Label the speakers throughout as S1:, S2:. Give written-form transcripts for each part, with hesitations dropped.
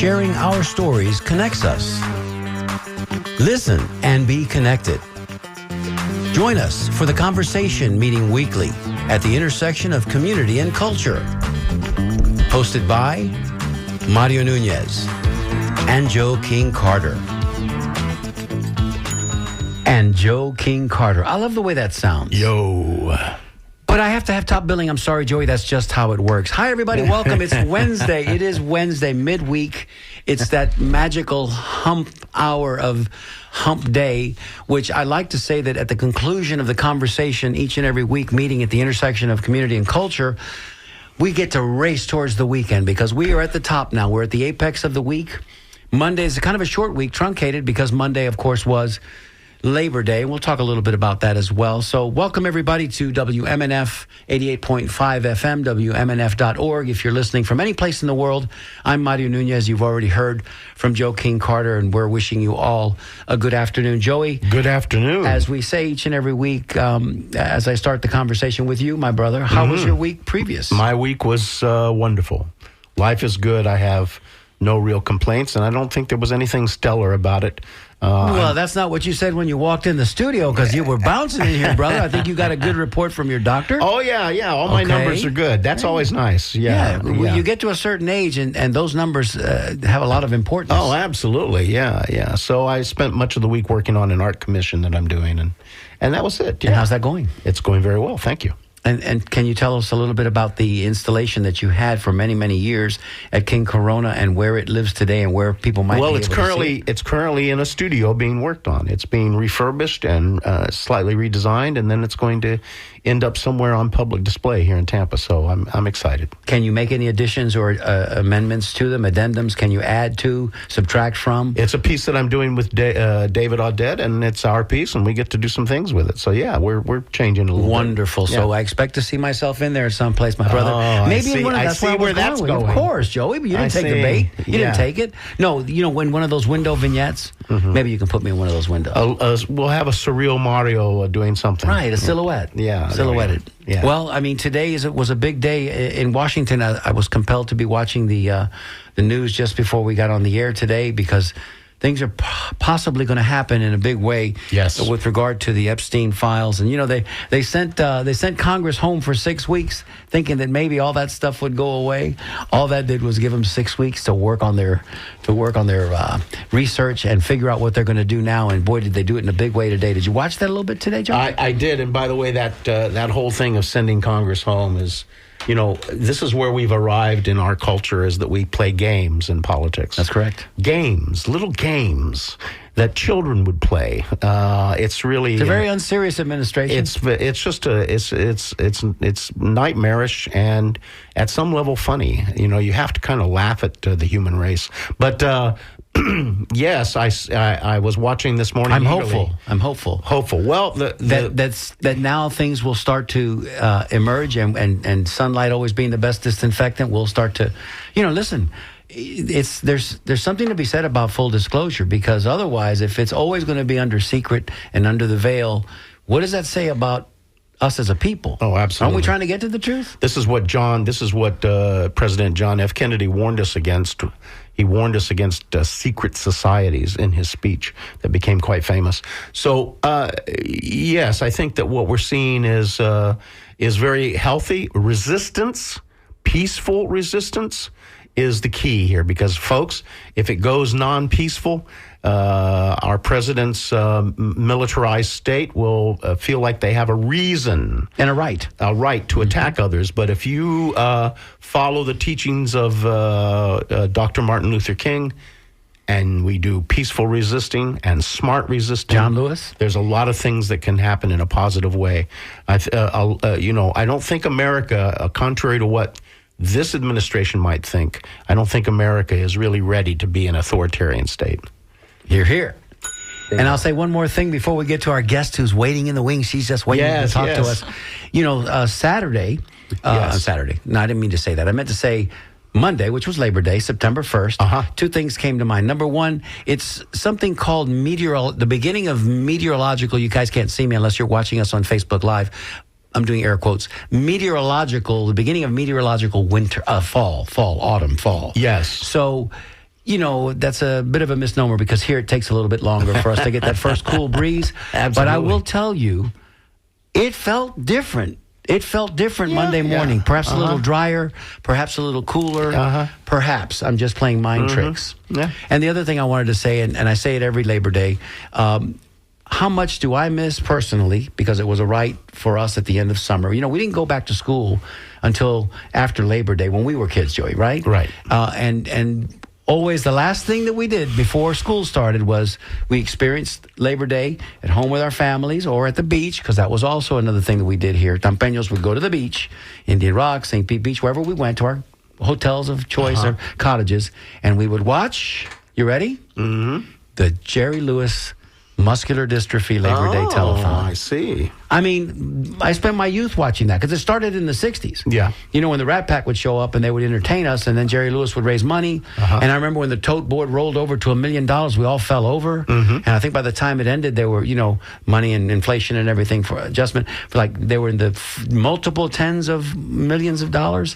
S1: sharing our stories connects us. Listen and be connected. Join us for the Conversation meeting weekly at the intersection of community and culture. Hosted by Mario Nunez and Joe King Carter. And Joe King Carter. I love the way that sounds.
S2: Yo.
S1: But I have to have top billing. I'm sorry, Joey. That's just how it works. Hi, everybody. Welcome. It's Wednesday. It is Wednesday, midweek. It's that magical hump hour of hump day, which I like to say that at the conclusion of the Conversation each and every week meeting at the intersection of community and culture, we get to race towards the weekend because we are at the top now. We're at the apex of the week. Monday is kind of a short week, truncated, because Monday, of course, was Labor Day. We'll talk a little bit about that as well. So welcome, everybody, to WMNF 88.5 FM, WMNF.org. If you're listening from any place in the world, I'm Mario Nunez. You've already heard from Joe King Carter, and we're wishing you all a good afternoon. Joey.
S2: Good afternoon.
S1: As we say each and every week, as I start the conversation with you, my brother, how was your week previous?
S2: My week was wonderful. Life is good. I have no real complaints, and I don't think there was anything stellar about it.
S1: Well, that's not what you said when you walked in the studio, because you were bouncing in here, brother. I think you got a good report from your doctor.
S2: Oh, yeah. All my numbers are good. That's always nice. Yeah.
S1: When you get to a certain age, and those numbers have a lot of importance.
S2: Oh, absolutely. Yeah. So I spent much of the week working on an art commission that I'm doing, and that was it. Yeah.
S1: And how's that going?
S2: It's going very well. Thank you.
S1: And can you tell us a little bit about the installation that you had for many, many years at King Corona and where it lives today and where people might be able to see it?
S2: It's currently in a studio being worked on. It's being refurbished and slightly redesigned, and then it's going to end up somewhere on public display here in Tampa. So I'm excited.
S1: Can you make any additions or amendments to them, addendums? Can you add to, subtract from?
S2: It's a piece that I'm doing with David Audette, and it's our piece, and we get to do some things with it. So yeah, we're changing a little bit.
S1: Wonderful. So I expect to see myself in there someplace, my brother.
S2: Maybe in one of that's where that's going.
S1: Of course, Joey, but you didn't take the bait. You didn't take it. No, when one of those window vignettes, maybe you can put me in one of those windows.
S2: We'll have a surreal Mario doing something.
S1: Right, a silhouette.
S2: Yeah.
S1: Silhouetted.
S2: Yeah.
S1: Well, I mean, today was a big day in Washington. I was compelled to be watching the news just before we got on the air today because things are possibly going to happen in a big way.
S2: Yes.
S1: With regard to the Epstein files, and they sent Congress home for 6 weeks, thinking that maybe all that stuff would go away. All that did was give them 6 weeks to work on their research and figure out what they're going to do now. And boy, did they do it in a big way today. Did you watch that a little bit today, John?
S2: I did. And by the way, that whole thing of sending Congress home is, this is where we've arrived in our culture, is that we play games in politics.
S1: That's correct.
S2: Games, little games that children would play. It's really
S1: a very unserious administration.
S2: It's just it's nightmarish and at some level funny. You have to kind of laugh at the human race. But yes, I was watching this morning.
S1: I'm hopeful.
S2: Hopeful. Well,
S1: that now things will start to emerge, and sunlight always being the best disinfectant will start to, listen. There's something to be said about full disclosure, because otherwise, if it's always going to be under secret and under the veil, what does that say about us as a people?
S2: Oh, absolutely.
S1: Aren't we trying to get to the truth?
S2: This is what President John F. Kennedy warned us against. He warned us against secret societies in his speech that became quite famous. So, yes, I think that what we're seeing is very healthy resistance. Peaceful resistance is the key here, because, folks, if it goes non-peaceful, our president's militarized state will feel like they have a reason
S1: and a right
S2: to attack others. But if you follow the teachings of Dr. Martin Luther King, and we do peaceful resisting and smart resisting,
S1: John Lewis,
S2: there's a lot of things that can happen in a positive way. I don't think America, contrary to what this administration might think, I don't think America is really ready to be an authoritarian state.
S1: Hear, hear. And I'll say one more thing before we get to our guest who's waiting in the wings. She's just waiting to talk to us. Saturday. Saturday. No, I didn't mean to say that. I meant to say Monday, which was Labor Day, September 1st. Two things came to mind. Number one, it's something called the beginning of meteorological. You guys can't see me unless you're watching us on Facebook Live. I'm doing air quotes. The beginning of meteorological winter, fall.
S2: Yes.
S1: So you know, that's a bit of a misnomer because here it takes a little bit longer for us to get that first cool breeze.
S2: Absolutely.
S1: But I will tell you, it felt different. It felt different Monday morning. Perhaps a little drier, perhaps a little cooler, perhaps. I'm just playing mind tricks.
S2: Yeah.
S1: And the other thing I wanted to say, and I say it every Labor Day, how much do I miss personally, because it was a right for us at the end of summer. You know, we didn't go back to school until after Labor Day when we were kids, Joey, right?
S2: Right.
S1: And always the last thing that we did before school started was we experienced Labor Day at home with our families or at the beach, because that was also another thing that we did here. Tampeños would go to the beach, Indian Rock, St. Pete Beach, wherever we went to our hotels of choice or cottages, and we would watch, you ready? Mm-hmm. The Jerry Lewis Muscular Dystrophy Labor Day Telethon.
S2: I see.
S1: I mean, I spent my youth watching that because it started in the 60s.
S2: Yeah.
S1: You know, when the Rat Pack would show up and they would entertain us, and then Jerry Lewis would raise money. And I remember when the tote board rolled over to $1 million, we all fell over. And I think by the time it ended, there were, you know, money and inflation and everything for adjustment. For like, they were in the multiple tens of millions of dollars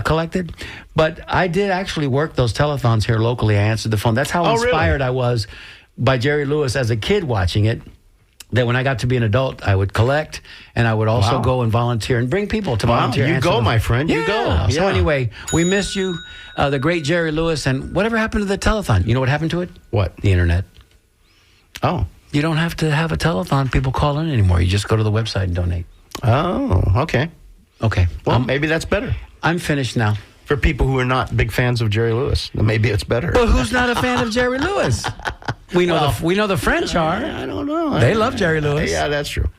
S1: collected. But I did actually work those telethons here locally. I answered the phone. That's how inspired I was by Jerry Lewis as a kid watching it, that when I got to be an adult, I would collect, and I would also go and volunteer and bring people to volunteer.
S2: You go, my friend. You go.
S1: Yeah. So
S2: Yeah.
S1: anyway, we missed you, the great Jerry Lewis, and whatever happened to the telethon? You know what happened to it?
S2: What?
S1: The internet.
S2: Oh.
S1: You don't have to have a telethon. People call in anymore. You just go to the website and donate.
S2: Oh, okay.
S1: Okay.
S2: Well, maybe that's better.
S1: I'm finished now.
S2: For people who are not big fans of Jerry Lewis, then maybe it's better.
S1: Well, who's not a fan of Jerry Lewis? We know the French are.
S2: I don't know.
S1: They love Jerry Lewis.
S2: Yeah, that's true.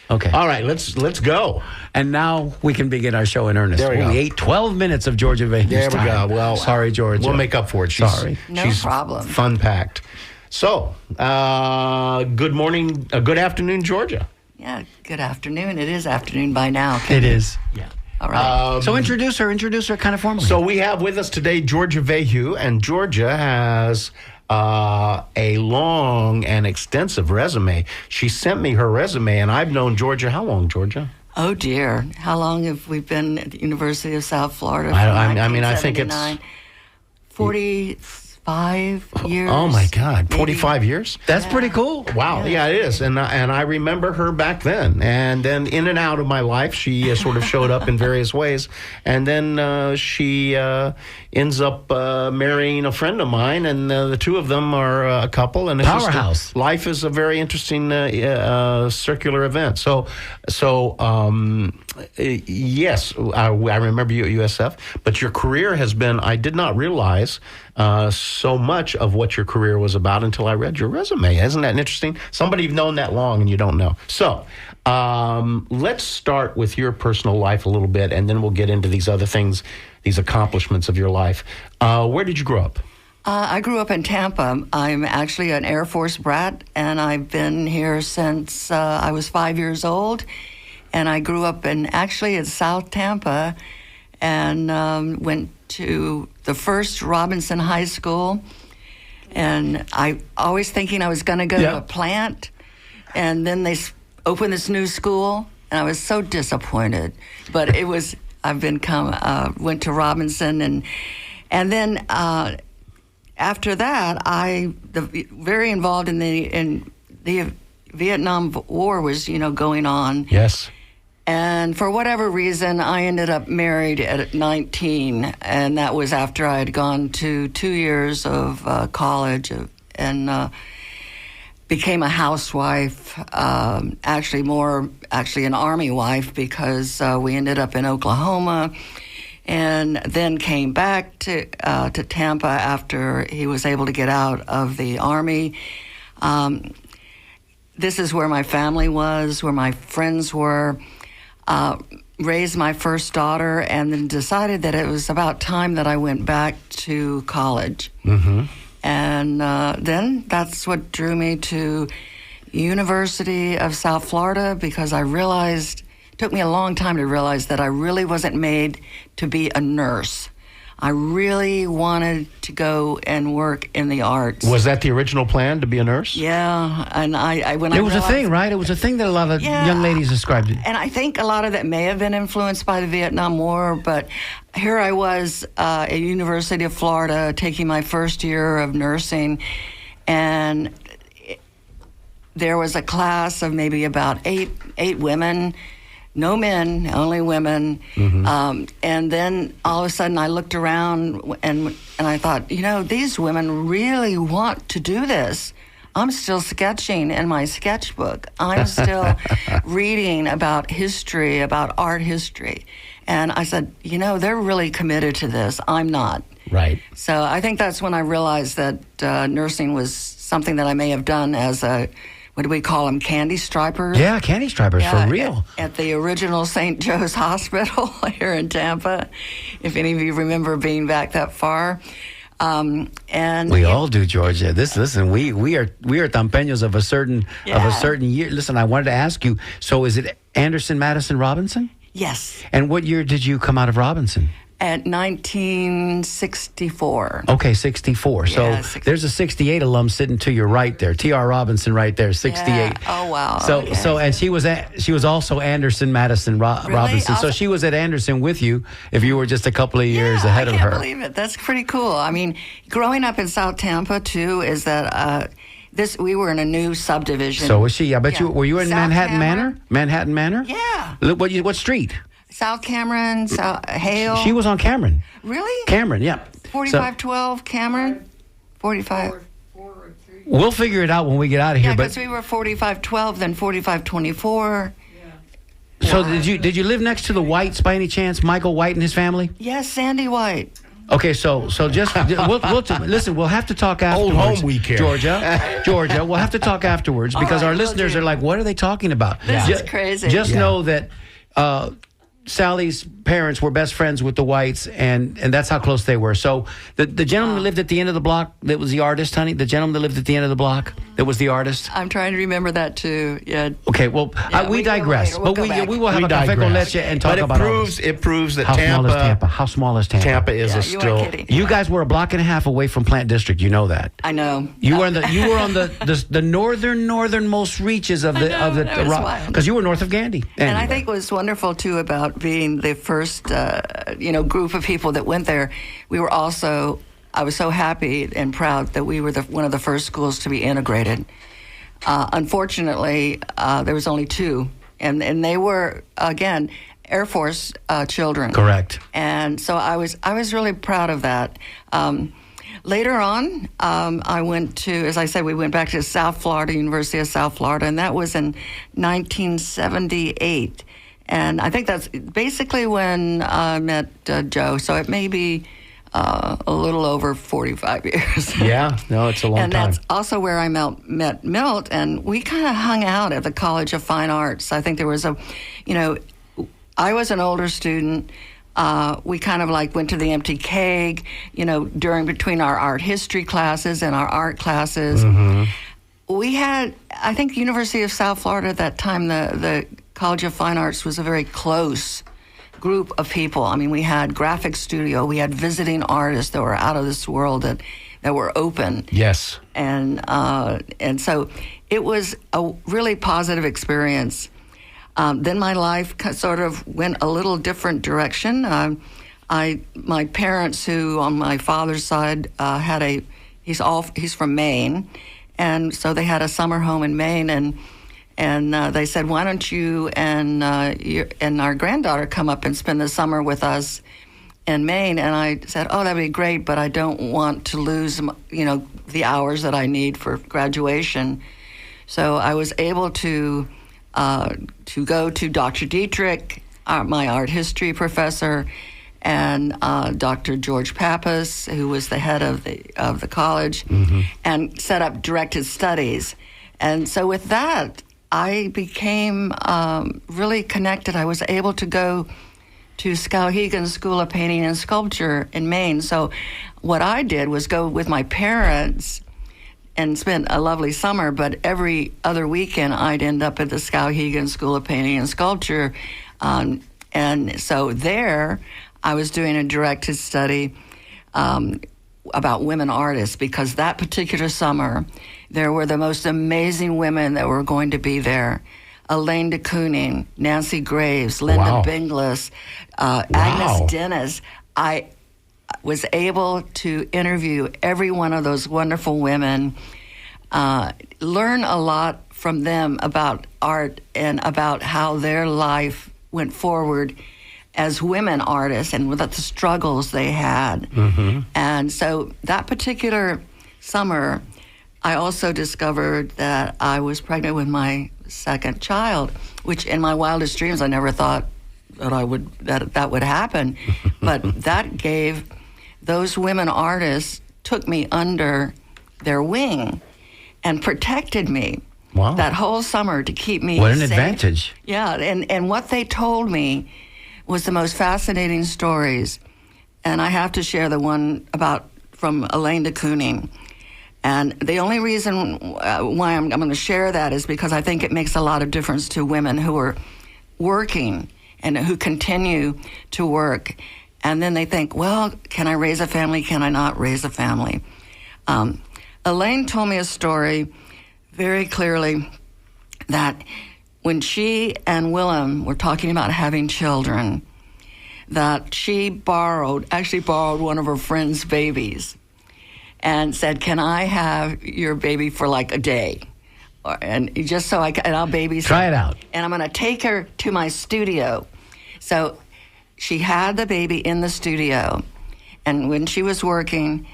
S1: Okay.
S2: All right, let's go.
S1: And now we can begin our show in earnest.
S2: There we go.
S1: We ate 12 minutes of Georgia Vegas.
S2: There we go. Well,
S1: sorry, Georgia.
S2: We'll make up for it.
S1: Sorry.
S3: No problem.
S2: Fun packed. So, good morning, good afternoon, Georgia.
S3: Yeah, good afternoon. It is afternoon by now.
S1: It is. Yeah.
S3: All right.
S1: So introduce her kind of formally.
S2: So we have with us today Georgia Vehu, and Georgia has a long and extensive resume. She sent me her resume, and I've known Georgia. How long, Georgia?
S3: Oh, dear. How long have we been at the University of South Florida?
S2: I mean, I think it's
S3: 45 years.
S2: Oh, my God.
S3: maybe.
S2: 45 years?
S1: That's pretty cool.
S2: Wow, yeah, it is, and I remember her back then, and then in and out of my life, she sort of showed up in various ways, and then she ends up marrying a friend of mine, and the two of them are a couple, and it's
S1: Powerhouse.
S2: Life is a very interesting circular event. So yes, I remember you at USF, but your career has been. I did not realize so much of what your career was about until I read your resume. Isn't that interesting? Somebody you've known that long and you don't know. So let's start with your personal life a little bit, and then we'll get into these other things, these accomplishments of your life. Where did you grow up?
S3: I grew up in Tampa. I'm actually an Air Force brat, and I've been here since I was 5 years old. And I grew up in South Tampa, and went to the first Robinson High School. And I always thinking I was going to go to a plant, and then they opened this new school, and I was so disappointed. But it was went to Robinson, and then after that, very involved in the Vietnam War was going on.
S2: Yes.
S3: And for whatever reason, I ended up married at 19, and that was after I had gone to 2 years of college and became a housewife, actually an Army wife, because we ended up in Oklahoma, and then came back to Tampa after he was able to get out of the Army. This is where my family was, where my friends were. Raised my first daughter, and then decided that it was about time that I went back to college. Mm-hmm. And then that's what drew me to University of South Florida, because I realized, it took me a long time to realize that I really wasn't made to be a nurse. I really wanted to go and work in the arts.
S2: Was that the original plan, to be a nurse?
S3: Yeah, and I when I
S1: It was a
S3: realized-
S1: thing, right? It was a thing that a lot of young ladies described it.
S3: And I think a lot of that may have been influenced by the Vietnam War, but here I was at University of Florida taking my first year of nursing, and there was a class of maybe about eight women, no men, only women. And then all of a sudden I looked around and I thought, these women really want to do this. I'm still sketching in my sketchbook. I'm still reading about history, about art history. And I said, they're really committed to this. I'm not.
S2: Right.
S3: So I think that's when I realized that nursing was something that I may have done as a, what do we call them, candy stripers?
S1: Yeah, candy stripers, for real.
S3: At the original St. Joe's Hospital here in Tampa, if any of you remember being back that far. And
S1: we all do, Georgia. Listen, we are Tampeños of a certain year. Listen, I wanted to ask you. So, is it Anderson Madison Robinson?
S3: Yes.
S1: And what year did you come out of Robinson?
S3: At 1964.
S1: Okay, 64. So
S3: Yeah,
S1: there's a 68 alum sitting to your right there. T.R. Robinson right there, 68.
S3: Yeah. Oh, wow.
S1: So
S3: Okay.
S1: and she was also Anderson Madison Robinson. So she was at Anderson with you if you were just a couple of years ahead of her.
S3: I can't believe it. That's pretty cool. I mean, growing up in South Tampa too is that we were in a new subdivision.
S1: So was she? I bet you were you in
S3: South
S1: Manhattan
S3: Cameron?
S1: Manor? Manhattan Manor?
S3: Yeah.
S1: What street?
S3: South Cameron, Hale.
S1: She was on Cameron.
S3: Really?
S1: Cameron, yeah.
S3: 4512 Cameron? 45.
S1: We'll figure it out when we get out of here.
S3: Yeah,
S1: But
S3: because we were 4512, then 4524.
S1: so did you live next to the Whites by any chance? Michael White and his family?
S3: Yes, Sandy White.
S1: Okay, so just listen. We'll have to talk afterwards.
S2: Old home week here.
S1: Georgia. We'll have to talk afterwards because
S3: right,
S1: our
S3: will
S1: listeners
S3: do.
S1: are like, "What are they talking about?"
S3: This is crazy.
S1: Just know that Sally's parents were best friends with the Whites, and that's how close they were. So the gentleman that lived at the end of the block that was the artist, honey. The gentleman that lived at the end of the block that was the artist.
S3: I'm trying to remember that too. Yeah.
S1: Okay, well, we
S3: we go
S1: digress,
S3: later. We'll
S1: but
S3: go back.
S1: we will have
S2: We
S1: a café con
S2: digress.
S1: leche and talk
S2: But
S1: about all this.
S2: it proves that
S1: How small is Tampa?
S2: Tampa
S1: How small is Tampa?
S2: Tampa is
S3: Yeah,
S2: a
S3: you
S2: still.
S3: weren't kidding.
S1: You guys were a block and a half away from Plant District. You know that.
S3: I know.
S1: You were on the northernmost reaches of the
S3: that was wild.
S1: because you were north of Gandy.
S3: And I
S1: Anyway.
S3: think what was wonderful too about being the first, group of people that went there. I was so happy and proud that we were one of the first schools to be integrated. Unfortunately, there was only two, and they were again Air Force children.
S1: Correct.
S3: And so I was really proud of that. Later on, I went to, as I said, we went back to South Florida, University of South Florida, and that was in 1978. And I think that's basically when I met Joe. So it may be a little over 45 years.
S2: Yeah, no, it's a long
S3: And
S2: time.
S3: that's also where I met Milt, and we kind of hung out at the College of Fine Arts. I think there was I was an older student. We kind of went to the Empty Keg, between our art history classes and our art classes.
S2: Mm-hmm.
S3: We had, I think, University of South Florida at that time, the College of Fine Arts was a very close group of people. I mean, we had graphic studio, we had visiting artists that were out of this world that were open.
S2: Yes.
S3: And so it was a really positive experience. Then my life sort of went a little different direction. My parents, who on my father's side he's from Maine, and so they had a summer home in Maine, and they said, "Why don't you and our granddaughter come up and spend the summer with us in Maine?" And I said, "Oh, that'd be great, but I don't want to lose, the hours that I need for graduation." So I was able to go to Dr. Dietrich, my art history professor, and Dr. George Pappas, who was the head of the college, and set up directed studies. And so with that, I became really connected. I was able to go to Skowhegan School of Painting and Sculpture in Maine. So what I did was go with my parents and spent a lovely summer, but every other weekend I'd end up at the Skowhegan School of Painting and Sculpture. And so there I was doing a directed study about women artists, because that particular summer, there were the most amazing women that were going to be there. Elaine de Kooning, Nancy Graves, Linda
S2: Wow.
S3: Binglis, Agnes Dennis. I was able to interview every one of those wonderful women, learn a lot from them about art and about how their life went forward as women artists and with the struggles they had. And so that particular summer, I also discovered that I was pregnant with my second child, which in my wildest dreams I never thought that that would happen. But that gave those women artists, took me under their wing and protected me.
S2: Wow.
S3: That whole summer to keep me
S1: What an
S3: safe.
S1: advantage.
S3: Yeah, and what they told me was the most fascinating stories. And I have to share the one from Elaine de Kooning. And the only reason why I'm going to share that is because I think it makes a lot of difference to women who are working and who continue to work. And then they think, well, can I raise a family? Can I not raise a family? Elaine told me a story very clearly that when she and Willem were talking about having children, that she actually borrowed one of her friend's babies and said, can I have your baby for like a day? And just so and I'll babysit.
S1: Try it out.
S3: And I'm going to take her to my studio. So she had the baby in the studio. And when she was working,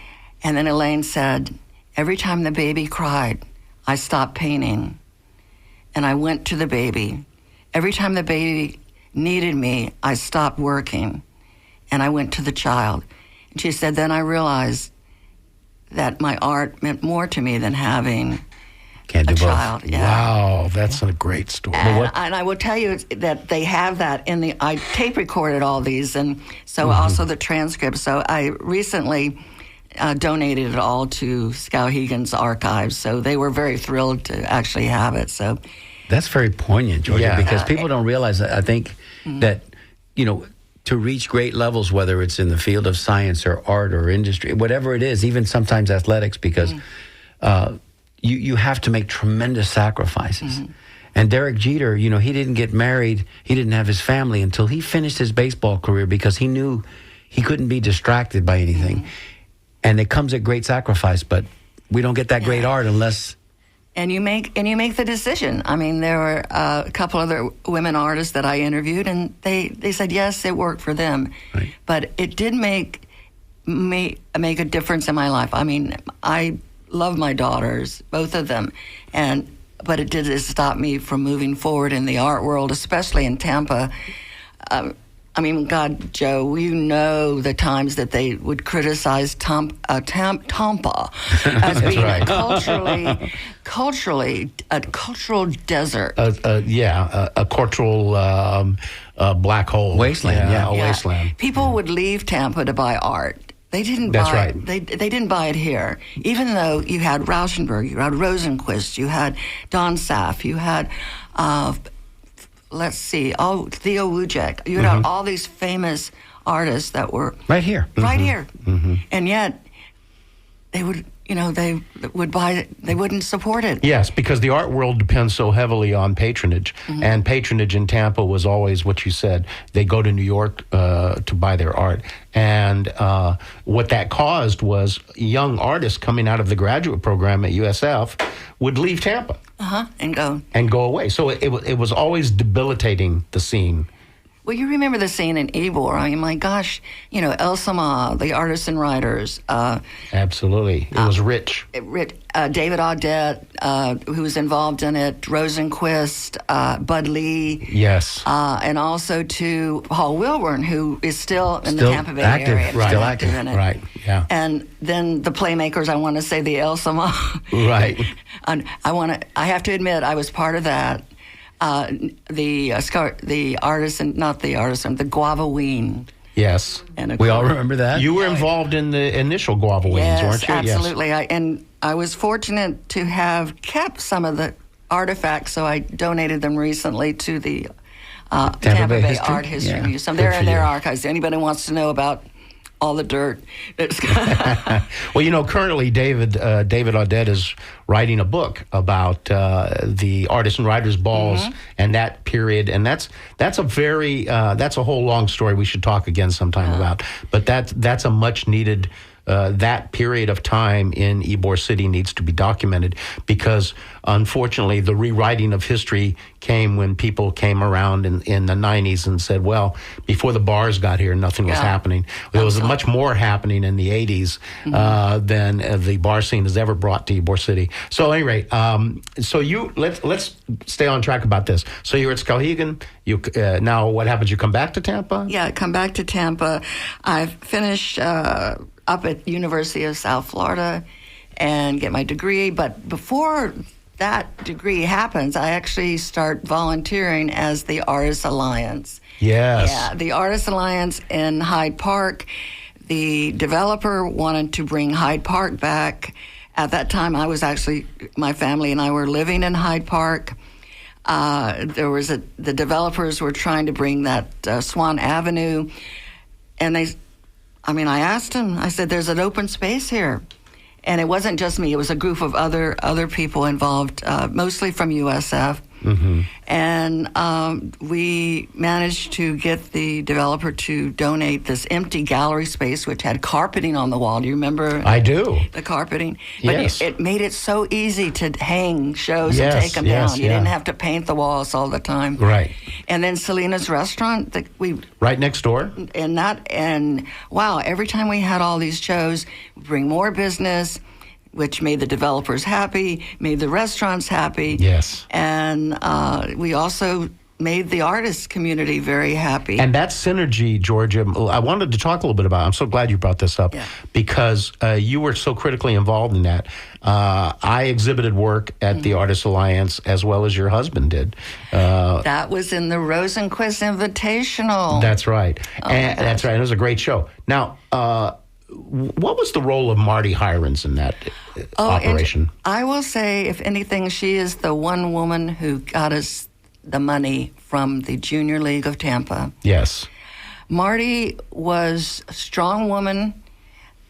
S3: and then Elaine said, every time the baby cried, I stopped painting. And I went to the baby. Every time the baby needed me, I stopped working. And I went to the child. And she said, then I realized that my art meant more to me than having
S1: Can't do
S3: a
S1: both.
S3: child. Yeah.
S2: Wow, that's a great story.
S3: And I will tell you that they have that I tape recorded all these, and so also the transcripts. So I recently donated it all to Skowhegan's archives, so they were very thrilled to actually have it. So
S1: That's very poignant, Georgia,
S2: Yeah.
S1: because people don't realize that. I think that, to reach great levels, whether it's in the field of science or art or industry, whatever it is, even sometimes athletics, because you have to make tremendous sacrifices. And Derek Jeter, he didn't get married, he didn't have his family until he finished his baseball career because he knew he couldn't be distracted by anything. And it comes at great sacrifice, but we don't get that great art unless...
S3: And you make the decision. I mean, there were a couple other women artists that I interviewed, and they said yes, it worked for them,
S1: Right.
S3: but it did make a difference in my life. I mean, I love my daughters, both of them, but it did stop me from moving forward in the art world, especially in Tampa. I mean, God, Joe, the times that they would criticize Tampa as being
S2: right.
S3: a cultural desert.
S2: A cultural black hole.
S1: Wasteland, yeah.
S2: A wasteland.
S3: People would leave Tampa to buy art. They didn't
S2: That's
S3: buy
S2: right.
S3: it. They didn't buy it here. Even though you had Rauschenberg, you had Rosenquist, you had Don Saff, you had Theo Wujek. You had all these famous artists that were
S1: Right here.
S3: right here. And yet they would, they would buy it. They wouldn't support it.
S2: Yes, because the art world depends so heavily on patronage. And patronage in Tampa was always what you said. They go to New York to buy their art. And what that caused was young artists coming out of the graduate program at USF would leave Tampa
S3: And go.
S2: and go away. So it was always debilitating the scene.
S3: Well, you remember the scene in Ybor. I mean, my gosh, El Sama, the artists and writers.
S2: Absolutely. It was rich.
S3: David Audette, who was involved in it, Rosenquist, Bud Lee.
S2: Yes.
S3: And also to Paul Wilburn, who is still in the
S1: Still
S3: Tampa Bay
S1: active,
S3: area.
S1: right. Still active.
S3: in it.
S2: Right, yeah.
S3: And then the playmakers, I want to say the El Sama.
S2: Right.
S3: And I have to admit, I was part of that. The artisan, not the artisan, the Guavaween.
S2: Yes.
S3: And
S1: We all remember that?
S2: You were involved in the initial Guava Wings,
S3: Yes,
S2: weren't you?
S3: absolutely. And I was fortunate to have kept some of the artifacts, so I donated them recently to the Tampa Bay
S1: History?
S3: Art History
S1: Yeah.
S3: Museum.
S2: Good
S3: They're
S2: for
S3: in their
S2: you.
S3: archives. Anybody wants to know about all the dirt that's
S2: Well, currently David Audette is writing a book about the artists and writers balls and that period, and that's a whole long story we should talk again sometime about. But that's a much needed. That period of time in Ybor City needs to be documented because, unfortunately, the rewriting of history came when people came around in the 90s and said, well, before the bars got here, nothing was happening. There was much more happening in the 80s than the bar scene has ever brought to Ybor City. So, at any rate, let's stay on track about this. So you're at Skowhegan. Now what happens? You come back to Tampa?
S3: Yeah, I come back to Tampa. I finished up at University of South Florida and get my degree. But before that degree happens, I actually start volunteering as the Artists Alliance.
S2: Yes.
S3: Yeah, the Artists Alliance in Hyde Park. The developer wanted to bring Hyde Park back. At that time, my family and I were living in Hyde Park. The developers were trying to bring that Swan Avenue, and I asked him, I said, there's an open space here. And it wasn't just me, it was a group of other people involved, mostly from USF. Mm-hmm. And we managed to get the developer to donate this empty gallery space, which had carpeting on the wall. Do you remember?
S2: I do.
S3: The carpeting. But
S2: Yes.
S3: it made it so easy to hang shows
S2: Yes,
S3: and take them
S2: yes,
S3: down. You
S2: yeah.
S3: didn't have to paint the walls all the time.
S2: Right.
S3: And then Selena's Restaurant,
S2: Right next door?
S3: and wow, every time we had all these shows, bring more business, which made the developers happy, made the restaurants happy.
S2: Yes.
S3: And we also made the artist community very happy.
S2: And that synergy, Georgia, I wanted to talk a little bit about. I'm so glad you brought this up because you were so critically involved in that. I exhibited work at the Artists Alliance as well as your husband did.
S3: That was in the Rosenquist Invitational.
S2: That's right. That's right. It was a great show. Now, what was the role of Marty Hirons in that operation?
S3: I will say, if anything, she is the one woman who got us the money from the Junior League of Tampa.
S2: Yes.
S3: Marty was a strong woman.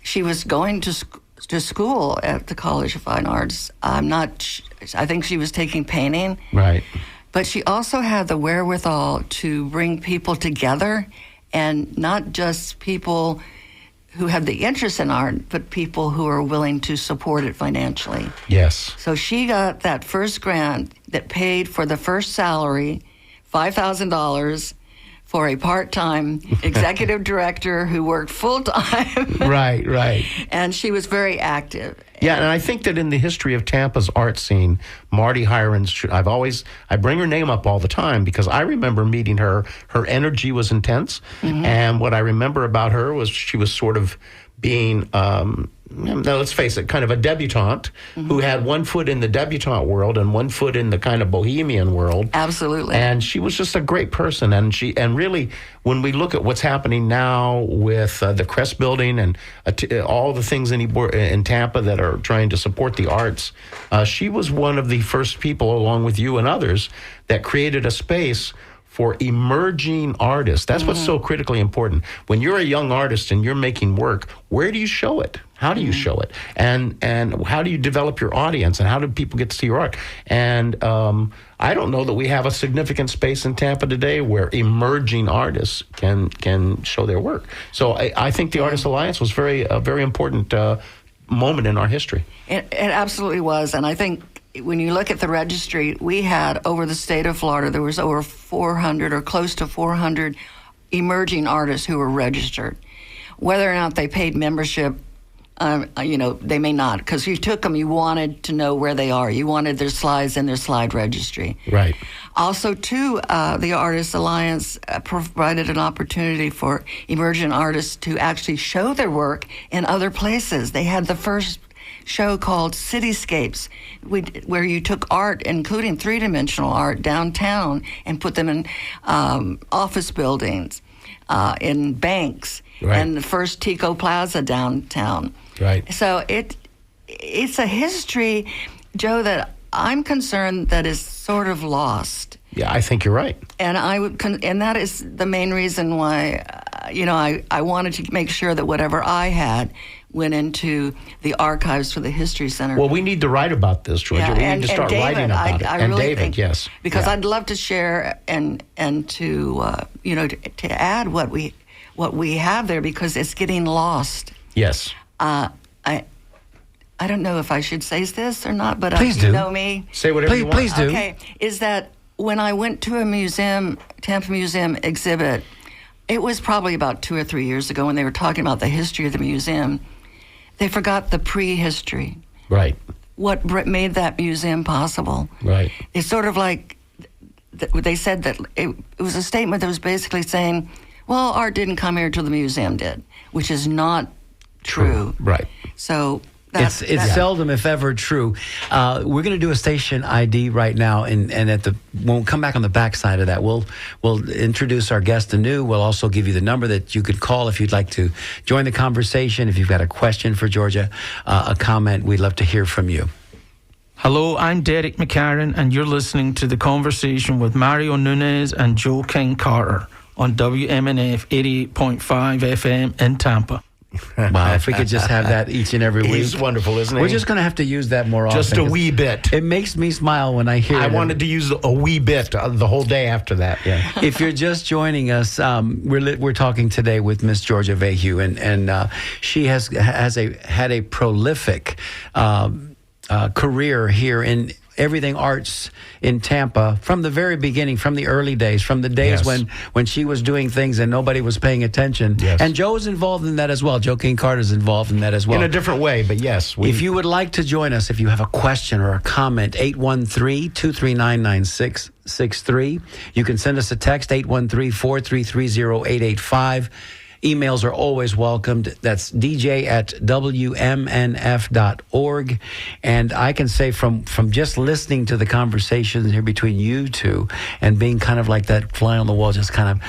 S3: She was going to school at the College of Fine Arts. I think she was taking painting.
S2: Right.
S3: But she also had the wherewithal to bring people together, and not just people who have the interest in art, but people who are willing to support it financially.
S2: Yes.
S3: So she got that first grant that paid for the first salary, $5,000, for a part-time executive director who worked full-time.
S2: Right.
S3: And she was very active.
S2: Yeah, and I think that in the history of Tampa's art scene, Marty Hirons, I bring her name up all the time because I remember meeting her. Her energy was intense, and what I remember about her was she was sort of being, let's face it, kind of a debutante who had one foot in the debutante world and one foot in the kind of bohemian world.
S3: Absolutely.
S2: And she was just a great person. And really, when we look at what's happening now with the Crest Building and all the things in Tampa that are trying to support the arts, she was one of the first people, along with you and others, that created a space for emerging artists. That's what's so critically important. When you're a young artist and you're making work, where do you show it? How do you show it? And how do you develop your audience? And how do people get to see your art? And I don't know that we have a significant space in Tampa today where emerging artists can show their work. So I think the Artists Alliance was a very important moment in our history.
S3: It absolutely was. And I think when you look at the registry, we had over the state of Florida, there was over 400 or close to 400 emerging artists who were registered. Whether or not they paid membership, they may not, because you took them, you wanted to know where they are. You wanted their slides in their slide registry.
S2: Right.
S3: Also, too, the Artists Alliance provided an opportunity for emerging artists to actually show their work in other places. They had the first show called Cityscapes, where you took art, including three-dimensional art, downtown and put them in office buildings, in banks, and the first Tico Plaza downtown.
S2: Right.
S3: So it's a history, Joe, that I'm concerned that is sort of lost.
S2: Yeah, I think you're right.
S3: And and that is the main reason why, I wanted to make sure that whatever I had went into the archives for the History Center.
S2: Well, we need to write about this, Georgia. We need to start
S3: David,
S2: writing about it.
S3: I
S2: And
S3: really
S2: David,
S3: think,
S2: yes.
S3: because
S2: Yeah.
S3: I'd love to share and to to add what we have there, because it's getting lost.
S2: Yes.
S3: I don't know if I should say this or not, but
S1: Please
S3: you
S1: do.
S3: know me.
S2: Say whatever you want.
S1: Please do.
S3: Okay, is that when I went to a museum, Tampa Museum exhibit, it was probably about 2 or 3 years ago when they were talking about the history of the museum. They forgot the prehistory,
S2: Right.
S3: what made that museum possible.
S2: Right.
S3: It's sort of like they said that it was a statement that was basically saying, well, art didn't come here till the museum did, which is not true.
S2: Right.
S3: So
S1: It's
S3: that's
S1: seldom, if ever, true. We're going to do a station ID right now, and when we come back on the backside of that, we'll introduce our guest anew. We'll also give you the number that you could call if you'd like to join the conversation. If you've got a question for Georgia, a comment, we'd love to hear from you.
S4: Hello, I'm Derek McCarran, and you're listening to The Conversation with Mario Nunez and Joe King Carter on WMNF 88.5 FM in Tampa.
S1: Wow, if we could just have that each and every week.
S2: He's wonderful, isn't he?
S1: We're just going to have to use that more often.
S2: Just a wee bit.
S1: It makes me smile when I hear it.
S2: I wanted to use a wee bit the whole day after that. Yeah.
S1: If you're just joining us, we're talking today with Miss Georgia Vahue, and she has had a prolific career here in everything arts in Tampa from the very beginning, from the early days, from the days
S2: Yes.
S1: when she was doing things and nobody was paying attention.
S2: Yes.
S1: And Joe's involved in that as well. Joe King Carter's involved in that as well.
S2: In a different way, but yes.
S1: If you would like to join us, if you have a question or a comment, 813-239-9663. You can send us a text, 813-433-0885. Emails are always welcomed. That's dj@wmnf.org. And I can say from just listening to the conversations here between you two and being kind of like that fly on the wall, just kind of,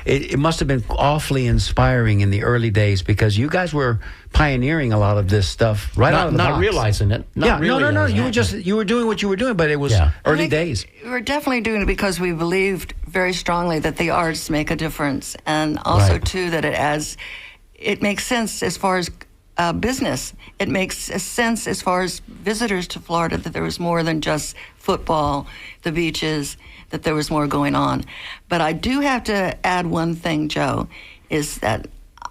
S1: it must have been awfully inspiring in the early days, because you guys were pioneering a lot of this stuff out of the
S2: not
S1: box.
S2: realizing it. Not
S1: No.
S2: realizing
S1: You were doing what you were doing, but it was early
S3: I think
S1: days.
S3: We're definitely doing it because we believed very strongly that the arts make a difference, and also
S2: Right.
S3: too that it makes sense as far as business. It makes sense as far as visitors to Florida, that there was more than just football, the beaches, that there was more going on. But I do have to add one thing, Joe, is that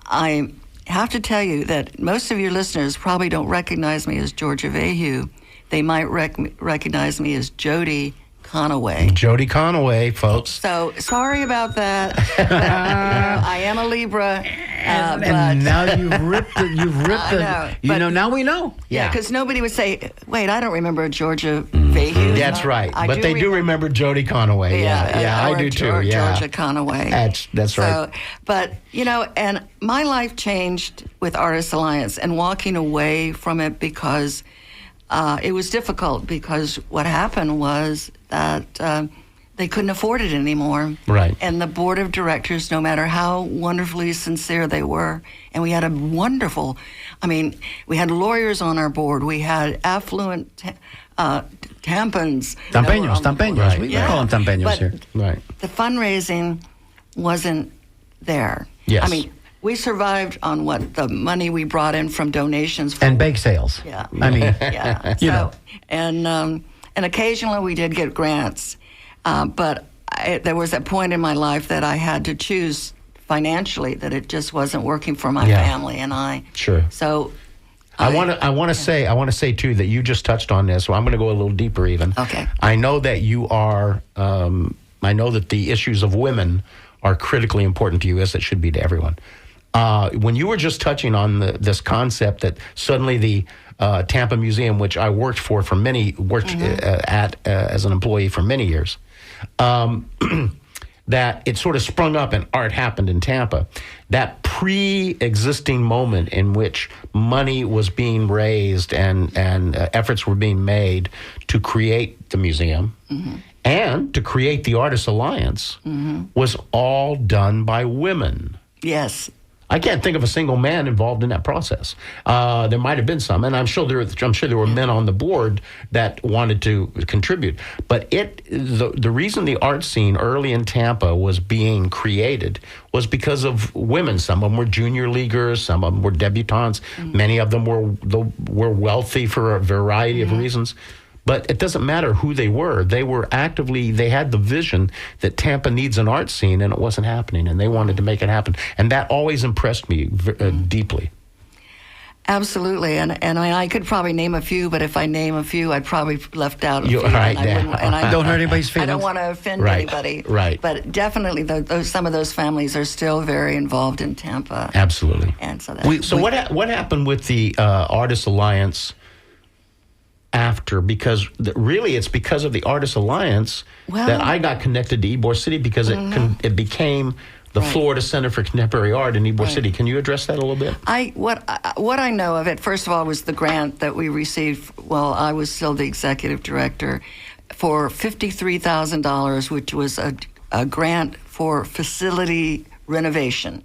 S3: I have to tell you that most of your listeners probably don't recognize me as Georgia Vahue. They might recognize me as Jody Conaway.
S2: Jody Conaway, folks.
S3: So sorry about that. But, I am a Libra,
S1: And
S3: but
S1: now you've ripped it.
S3: I know, but-
S1: now we know.
S3: yeah, because nobody would say, "Wait, I don't remember Georgia Vahue."
S2: That's right.
S3: I
S2: But they do remember Jody Conaway. Yeah, I
S3: or
S2: do too. Yeah.
S3: Georgia Conaway.
S2: That's right.
S3: So, but and my life changed with Artists Alliance and walking away from it, because it was difficult, because what happened was that they couldn't afford it anymore.
S2: Right.
S3: And the board of directors, no matter how wonderfully sincere they were, and we had we had lawyers on our board, we had affluent Tampans.
S1: Tampeños.
S2: Right.
S1: We call them Tampeños
S3: But
S1: here.
S2: Right.
S3: the fundraising wasn't there.
S2: Yes.
S3: We survived on the money we brought in from donations.
S1: And bake sales.
S3: Yeah.
S1: Yeah.
S3: So, and occasionally we did get grants, but there was a point in my life that I had to choose financially, that it just wasn't working for my family and I.
S2: Sure.
S3: So
S2: I want to say too that you just touched on this, so I'm going to go a little deeper even.
S3: Okay.
S2: I know that you are. I know that the issues of women are critically important to you, as it should be to everyone. When you were just touching on this concept that suddenly the Tampa Museum, which I worked at as an employee for many years, that it sort of sprung up and art happened in Tampa. That pre-existing moment in which money was being raised and efforts were being made to create the museum and to create the Artists Alliance was all done by women.
S3: yes.
S2: I can't think of a single man involved in that process. There might have been some, and I'm sure there were men on the board that wanted to contribute. But the reason the art scene early in Tampa was being created was because of women. Some of them were junior leaguers, some of them were debutantes. Many of them were wealthy for a variety of reasons. But it doesn't matter who they were. They had the vision that Tampa needs an art scene, and it wasn't happening, and they wanted to make it happen. And that always impressed me deeply.
S3: Absolutely, and I could probably name a few, but if I name a few, I'd probably left out a few.
S2: Right,
S3: and I
S1: don't hurt anybody's feelings.
S3: I don't want to offend
S2: Right,
S3: anybody.
S2: right.
S3: But definitely, some of those families are still very involved in Tampa.
S2: Absolutely.
S3: And so
S2: what happened with the Artists Alliance after? Because really, it's because of the Artists Alliance that I got connected to Ybor City, because it became the Florida Center for Contemporary Art in Ybor City. Can you address that a little bit?
S3: What I know of it, first of all, was the grant that we received while I was still the executive director for $53,000, which was a grant for facility renovation.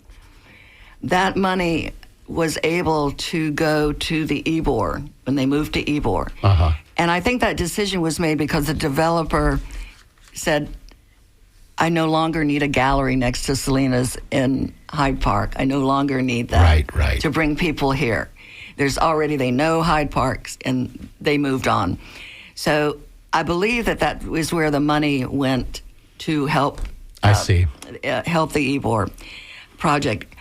S3: That money was able to go to the Ybor when they moved to Ybor. And I think that decision was made because the developer said, I no longer need a gallery next to Selena's in Hyde Park. I no longer need that to bring people here. They know Hyde Park, and they moved on. So I believe that was where the money went to help. Help the Ybor project.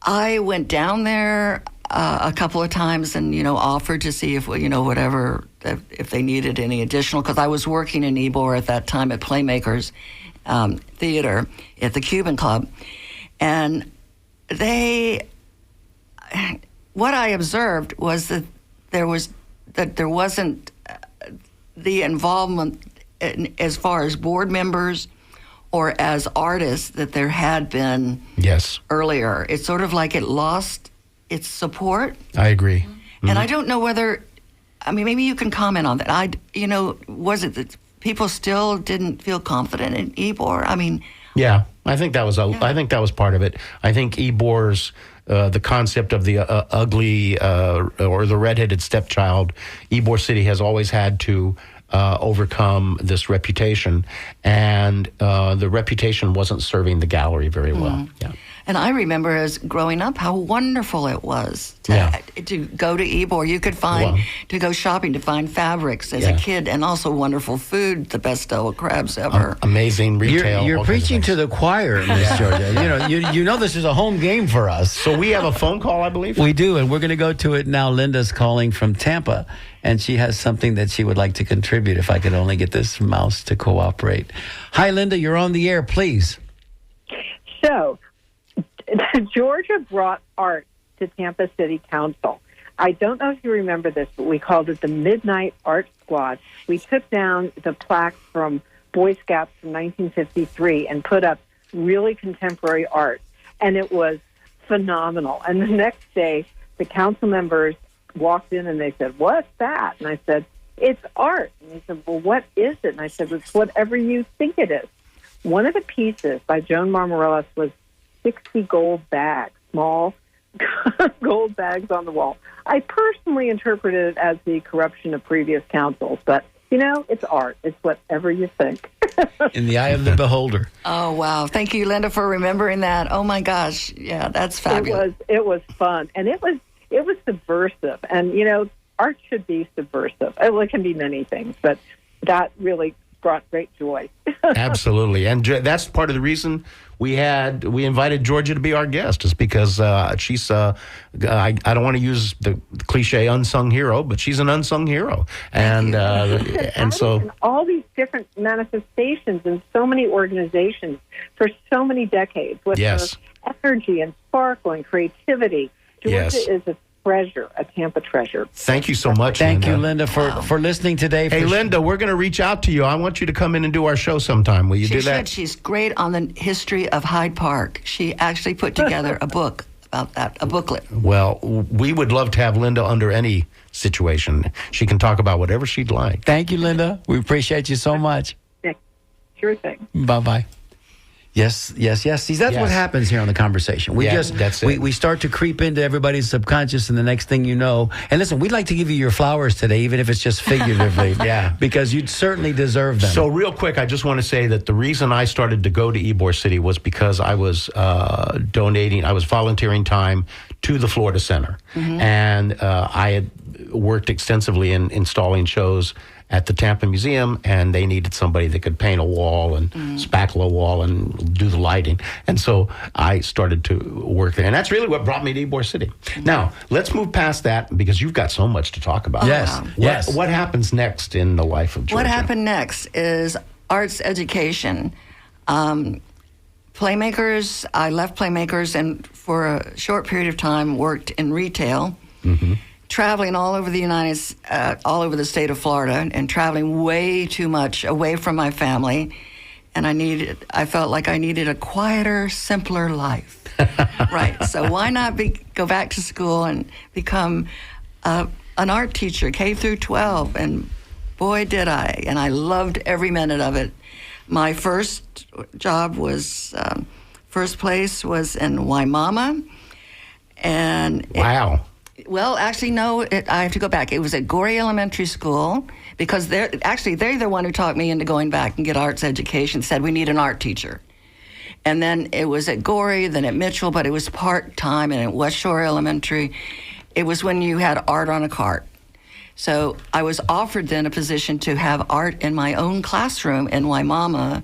S3: I went down there a couple of times and, offered to see if they needed any additional, because I was working in Ybor at that time at Playmakers Theater at the Cuban Club. And what I observed was that there wasn't the involvement as far as board members or as artists that there had been earlier. It's sort of like it lost its support.
S2: I agree.
S3: And I don't know whether, maybe you can comment on that. Was it that people still didn't feel confident in Ybor?
S2: Yeah, I think that was I think that was part of it. I think Ybor's the concept of the ugly or the redheaded stepchild, Ybor City has always had to overcome this reputation, and the reputation wasn't serving the gallery very well. Yeah.
S3: And I remember as growing up how wonderful it was to go to Ybor. You could to go shopping, to find fabrics as a kid, and also wonderful food, the best stella crabs ever.
S2: Amazing retail.
S1: You're preaching to the choir, Miss Georgia. You know this is a home game for us.
S2: So we have a phone call, I believe?
S1: We do, and we're going to go to it now. Linda's calling from Tampa, and she has something that she would like to contribute if I could only get this mouse to cooperate. Hi, Linda. You're on the air, please.
S5: So, Georgia brought art to Tampa City Council. I don't know if you remember this, but we called it the Midnight Art Squad. We took down the plaque from Boy Scouts from 1953 and put up really contemporary art, and it was phenomenal. And the next day, the council members walked in and they said, "What's that?" And I said, "It's art." And they said, "Well, what is it?" And I said, "It's whatever you think it is." One of the pieces by Joan Marmorelos was 60 gold bags, small gold bags on the wall. I personally interpreted it as the corruption of previous councils, but, it's art. It's whatever you think.
S1: In the eye of the beholder.
S3: Oh, wow. Thank you, Linda, for remembering that. Oh, my gosh. Yeah, that's fabulous.
S5: It was fun, and it was subversive. And, art should be subversive. It can be many things, but that really brought great joy.
S2: Absolutely. And that's part of the reason we invited Georgia to be our guest, is because she's, I don't want to use the cliche unsung hero, but she's an unsung hero. And so
S5: all these different manifestations in so many organizations for so many decades with her energy and sparkle and creativity. Georgia is a treasure, a Tampa treasure.
S2: Thank you so much,
S1: Thank you, Linda, for listening today.
S2: Hey, Linda, we're going to reach out to you. I want you to come in and do our show sometime. Will you do that?
S3: She's great on the history of Hyde Park. She actually put together a book about that, a booklet.
S2: Well, we would love to have Linda under any situation. She can talk about whatever she'd like.
S1: Thank you, Linda. We appreciate you so much.
S5: Sure thing.
S1: Bye-bye. Yes. See, that's
S2: Yes.
S1: what happens here on The Conversation. We
S2: Yeah, that's it.
S1: we start to creep into everybody's subconscious, and the next thing you know, and listen, we'd like to give you your flowers today, even if it's just figuratively.
S2: Yeah.
S1: Because you'd certainly deserve them.
S2: So real quick, I just want to say that the reason I started to go to Ybor City was because I was I was volunteering time to the Florida Center. And I had worked extensively in installing shows at the Tampa Museum, and they needed somebody that could paint a wall and spackle a wall and do the lighting. And so I started to work there. And that's really what brought me to Ybor City. Now, let's move past that because you've got so much to talk about.
S1: Yes. Yes.
S2: What happens next in the life of Georgia?
S3: What happened next is arts education. Playmakers, I left Playmakers and for a short period of time worked in retail, traveling all over all over the state of Florida and traveling way too much away from my family. And I felt like I needed a quieter, simpler life. Right. So why not go back to school and become an art teacher, K through 12? And boy, did I. And I loved every minute of it. My first job was, first place was in Waimama. And
S2: Wow.
S3: well, actually, no, I have to go back. It was at Gorey Elementary School because they're the one who talked me into going back and get arts education, said we need an art teacher. And then it was at Gorey, then at Mitchell, but it was part-time, and at West Shore Elementary, it was when you had art on a cart. So I was offered then a position to have art in my own classroom in Waimama.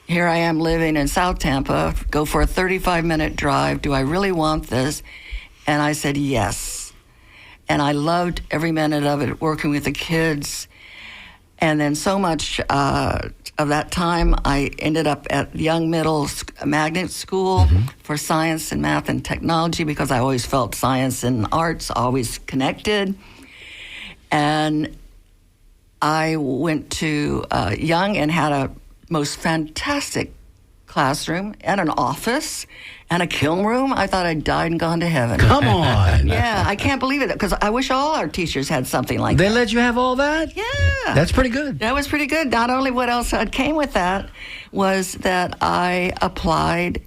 S3: Here I am living in South Tampa, go for a 35-minute drive. Do I really want this? And I said yes. And I loved every minute of it, working with the kids. And then so much of that time, I ended up at Young Middle Magnet School for Science and Math and Technology because I always felt science and arts always connected. And I went to Young and had a most fantastic classroom and an office and a kiln room. I thought I'd died and gone to heaven.
S1: Come on.
S3: Yeah, I can't believe it because I wish all our teachers had something like
S1: They
S3: that.
S1: let you have all that?
S3: Yeah.
S1: That's pretty good.
S3: That was pretty good. Not only what else came with that was that I applied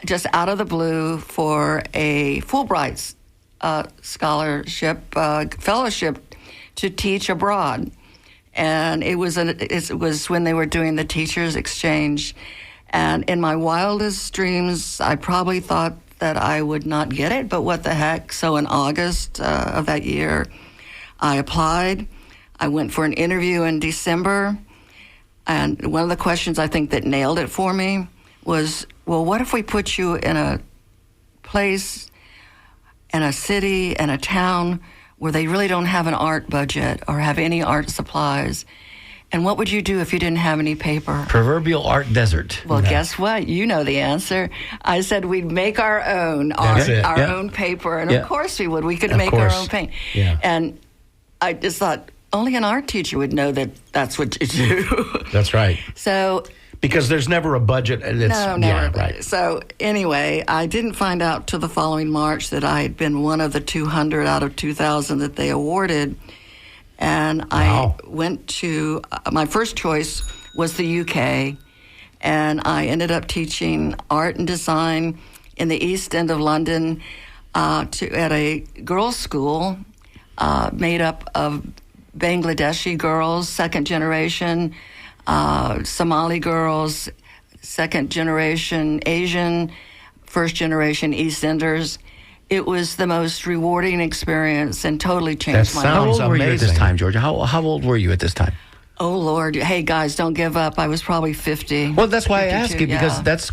S3: just out of the blue for a Fulbright scholarship, fellowship to teach abroad. And it was when they were doing the teachers exchange. And in my wildest dreams, I probably thought that I would not get it, but what the heck. So in August of that year, I applied. I went for an interview in December. And one of the questions I think that nailed it for me was, well, what if we put you in a place, in a city, in a town where they really don't have an art budget or have any art supplies? And what would you do if you didn't have any paper?
S1: Proverbial art desert.
S3: Well, guess what? You know the answer. I said we'd make our own art,
S2: it.
S3: our
S1: Yeah.
S3: own paper, and
S1: Yeah.
S3: of course we would. We could
S2: Of
S3: make our
S2: course.
S3: own paint.
S2: Yeah.
S3: And I just thought only an art teacher would know that that's what you do.
S2: That's right.
S3: So
S2: Because there's never a budget.
S3: no, never.
S2: Yeah, right.
S3: So anyway, I didn't find out till the following March that I had been one of the 200 out of 2,000 that they awarded. And
S2: Wow.
S3: I went to, my first choice was the UK. And I ended up teaching art and design in the East End of London at a girls' school made up of Bangladeshi girls, second generation, Somali girls, second generation Asian, first generation East Enders. It was the most rewarding experience and totally changed my
S1: How
S2: Sounds
S1: old were you at this
S2: amazing.
S1: time, Georgia? How old were you at this time?
S3: Oh, Lord. Hey, guys, don't give up. I was probably 50.
S1: Well, that's why I
S3: 52,
S1: ask you, because
S3: yeah.
S1: that's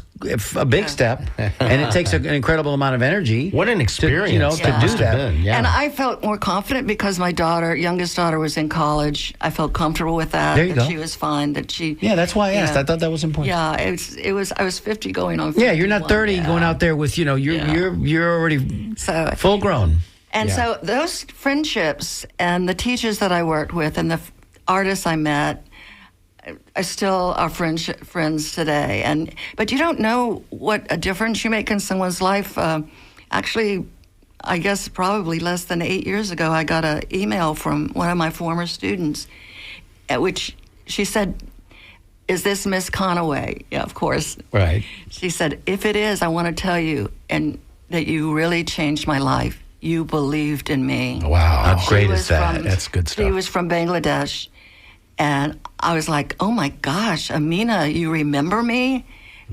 S1: a big step, and it takes an incredible amount of energy.
S2: What an experience
S1: to
S2: that
S1: do
S2: must have
S1: that.
S2: been. Yeah.
S3: And I felt more confident because my youngest daughter, was in college. I felt comfortable with that.
S1: There you
S3: that
S1: go.
S3: she was fine. That she.
S1: Yeah, that's why I asked.
S3: Yeah.
S1: I thought that was important.
S3: Yeah, it was. I was 50 going on. 51.
S1: Yeah, you're not 30
S3: yeah.
S1: going out there with, you're already
S3: So
S1: full grown.
S3: And
S2: Yeah.
S3: so those friendships and the teachers that I worked with and the artists I met, I still are friends today. But you don't know what a difference you make in someone's life. Actually, I guess probably less than 8 years ago, I got an email from one of my former students, at which she said, is this Miss Conaway? Yeah, of course.
S2: Right.
S3: She said, if it is, I want to tell you and that you really changed my life. You believed in me.
S2: Wow.
S1: How great
S3: She
S1: is
S3: was
S1: that?
S2: That's good stuff.
S3: She was from Bangladesh. And I was like, oh my gosh, Amina, you remember me?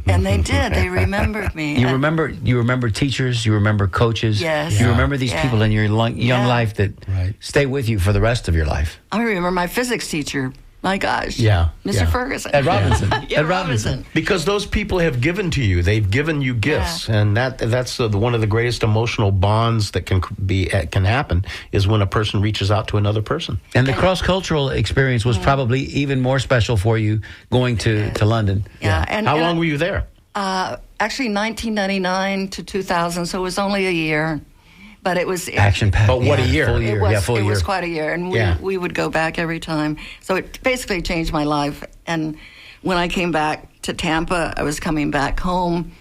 S3: And they did. They remembered me.
S1: You
S3: And-
S1: remember teachers, you remember coaches.
S3: Yes.
S1: You
S3: Yeah.
S1: remember these
S3: Yeah.
S1: people in your young
S3: Yeah.
S1: life that
S2: Right.
S1: stay with you for the rest of your life.
S3: I remember my physics teacher. My gosh.
S2: Yeah,
S3: Mr.
S2: yeah.
S3: Ferguson.
S1: At Robinson.
S3: Yeah,
S1: At Robinson.
S2: Because those people have given to you. They've given you gifts, and that's one of the greatest emotional bonds that can happen is when a person reaches out to another person.
S1: And the cross-cultural experience was probably even more special for you going to London.
S3: Yeah. And,
S2: How
S3: and
S2: long were you there?
S3: Actually, 1999 to 2000, so it was only a year. But it was
S1: Action-packed.
S2: But what a year.
S1: Full
S3: It
S1: year.
S3: was,
S1: Yeah, full
S3: it
S1: year.
S3: was quite a year, and we would go back every time. So it basically changed my life. And when I came back to Tampa, I was coming back home,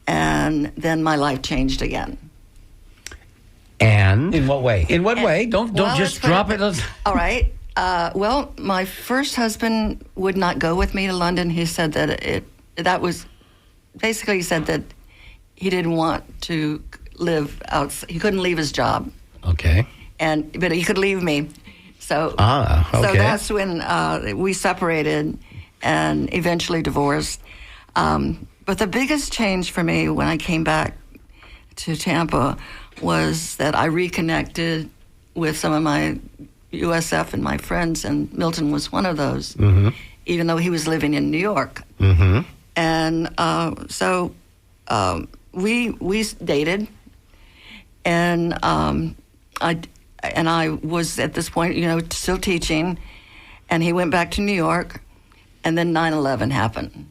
S3: and then my life changed again.
S2: And
S1: In what way? In what way? Don't
S3: Well,
S1: just
S3: let's put
S1: drop it. Let's-
S3: All right. Well, my first husband would not go with me to London. He said that he said that he didn't want to live outside. He couldn't leave his job,
S2: okay.
S3: but he could leave me. So,
S2: Okay.
S3: so that's when we separated and eventually divorced. But the biggest change for me when I came back to Tampa was that I reconnected with some of my USF and my friends, and Milton was one of those, even though he was living in New York.
S2: Mm-hmm.
S3: And so we dated, and I was at this point, still teaching, and he went back to New York, and then 9/11 happened.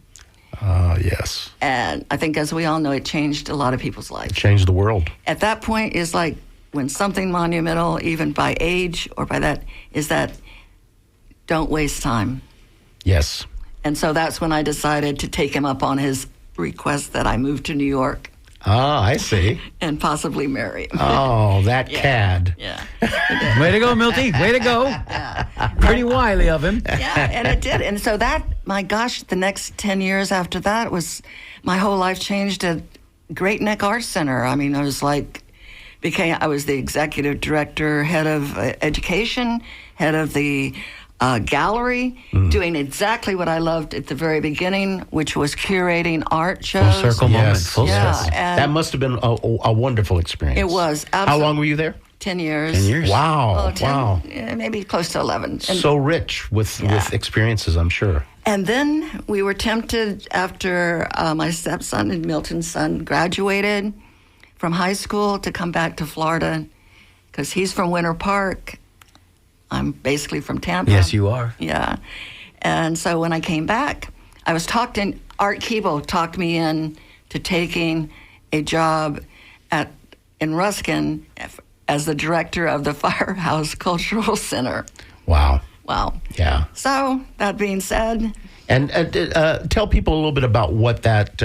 S2: Yes.
S3: And I think, as we all know, it changed a lot of people's lives.
S2: Changed the world.
S3: At that point is like when something monumental, even by age or by that, is that don't waste time.
S2: Yes.
S3: And so that's when I decided to take him up on his request that I move to New York
S2: I see.
S3: and possibly marry him.
S2: Oh, that cad.
S3: Yeah.
S1: Way to go, Milty. Way to go. Pretty wily of him.
S3: Yeah, and it did. And so that, my gosh, the next 10 years after that was, my whole life changed at Great Neck Arts Center. I mean, I was the executive director, head of education, head of the gallery, doing exactly what I loved at the very beginning, which was curating art shows.
S1: Full circle moment.
S2: Yes.
S1: Full
S3: Yeah,
S1: circle.
S3: and
S2: That must have been a wonderful experience.
S3: it was.
S2: How long were you there?
S3: 10 years.
S1: 10 years.
S2: Wow.
S3: Well, 10,
S2: Wow.
S3: maybe close to 11. And,
S2: So rich with experiences, I'm sure.
S3: and then we were tempted after my stepson and Milton's son graduated from high school to come back to Florida because he's from Winter Park. I'm basically from Tampa.
S1: Yes, you are.
S3: Yeah. And so when I came back, I was Art Keeble talked me in to taking a job in Ruskin as the director of the Firehouse Cultural Center.
S2: Wow.
S3: Wow.
S2: Yeah.
S3: So, that being said,
S2: And tell people a little bit about what that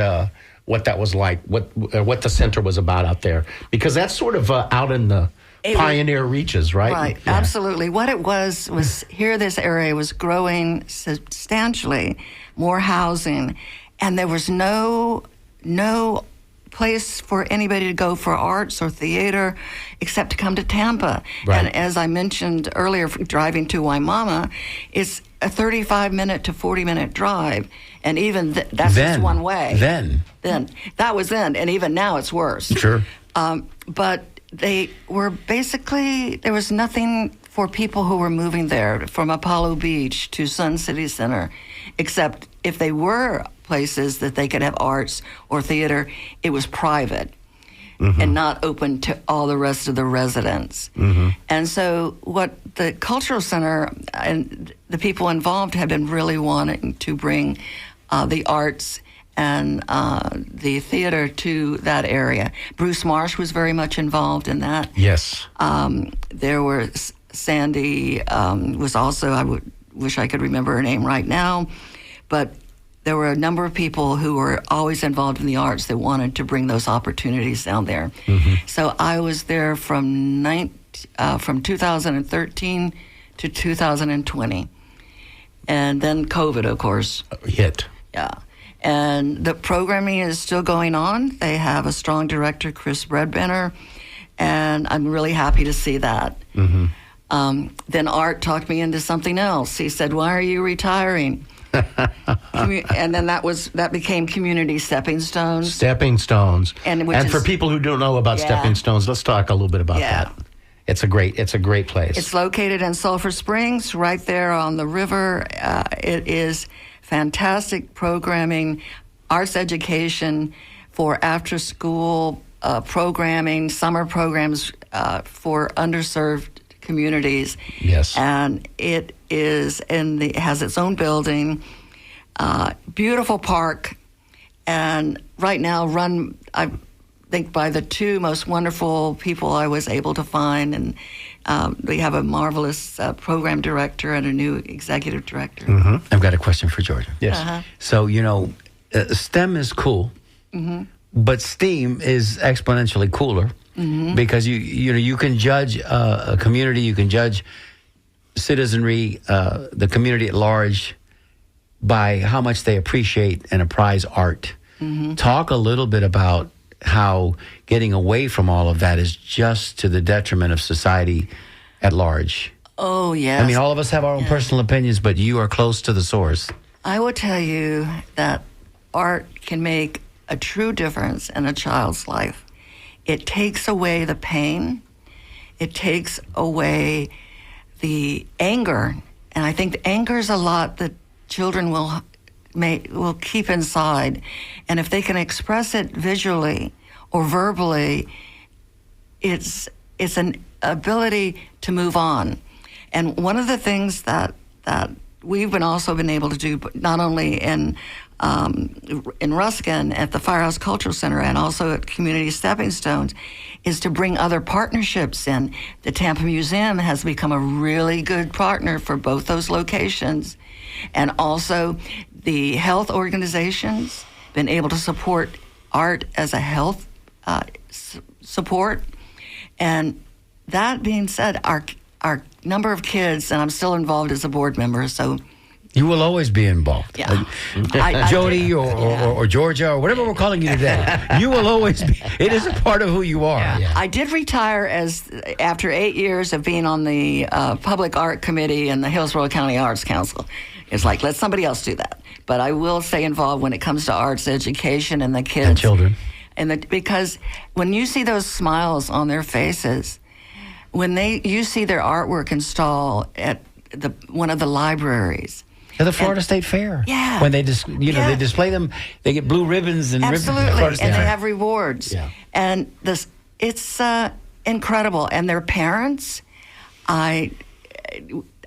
S2: was like, what the center was about out there, because that's sort of out in the pioneer reaches, right?
S3: right,
S2: Yeah.
S3: absolutely. What it was here this area was growing substantially, more housing, and there was no place for anybody to go for arts or theater except to come to Tampa.
S2: Right.
S3: And as I mentioned earlier, driving to Waimama, it's a 35-minute to 40-minute drive, and even that's just one way.
S1: Then.
S3: That was then, and even now it's worse.
S2: Sure.
S3: But they were basically, there was nothing for people who were moving there from Apollo Beach to Sun City Center, except if they were places that they could have arts or theater, it was private and not open to all the rest of the residents. And so what the Cultural Center and the people involved have been really wanting to bring the arts and the theater to that area. Bruce Marsh was very much involved in that.
S2: Yes.
S3: There were Sandy was also, wish I could remember her name right now, but there were a number of people who were always involved in the arts that wanted to bring those opportunities down there. So I was there from 2013 to 2020. And then COVID, of course.
S2: Hit.
S3: Yeah. And the programming is still going on. They have a strong director, Chris Bredbender, and I'm really happy to see that. Then Art talked me into something else. He said, "Why are you retiring?" And then that became Community Stepping Stones.
S2: Stepping Stones.
S3: And
S2: for people who don't know about
S3: Yeah.
S2: Stepping Stones, let's talk a little bit about
S3: Yeah.
S2: that. It's a great place.
S3: It's located in Sulphur Springs, right there on the river. It is fantastic programming, arts education for after-school programming, summer programs for underserved communities.
S2: Yes.
S3: And it is has its own building, beautiful park, and right now run, I think, by the two most wonderful people I was able to find. And we have a marvelous program director and a new executive director.
S1: I've got a question for Georgia.
S2: Yes.
S1: So, STEM is cool, but STEAM is exponentially cooler because you can judge a community, you can judge citizenry, the community at large, by how much they appreciate and apprize art. Talk a little bit about how getting away from all of that is just to the detriment of society at large.
S3: Oh, yes.
S1: I mean, all of us have our own personal opinions, but you are close to the source.
S3: I will tell you that art can make a true difference in a child's life. It takes away the pain. It takes away the anger. And I think the anger is a lot that children will keep inside. And if they can express it visually or verbally, it's an ability to move on. And one of the things that we've also been able to do, not only in Ruskin at the Firehouse Cultural Center and also at Community Stepping Stones, is to bring other partnerships in. The Tampa Museum has become a really good partner for both those locations. And also the health organizations been able to support art as a health support. And that being said, our number of kids, and I'm still involved as a board member, so
S1: You will always be involved.
S3: Yeah.
S1: Jody or Georgia or whatever we're calling you today. You will always be. It is a part of who you are.
S3: Yeah. I did retire after 8 years of being on the Public Art Committee and the Hillsborough County Arts Council. It's like, let somebody else do that. But I will stay involved when it comes to arts education and the kids.
S1: And children.
S3: Because when you see those smiles on their faces, when you see their artwork installed at one of the libraries.
S1: At the Florida State Fair.
S3: Yeah.
S1: When they they display them, they get blue ribbons and
S3: absolutely,
S1: ribbons.
S3: and they have rewards.
S1: Yeah.
S3: And it's incredible. And their parents, I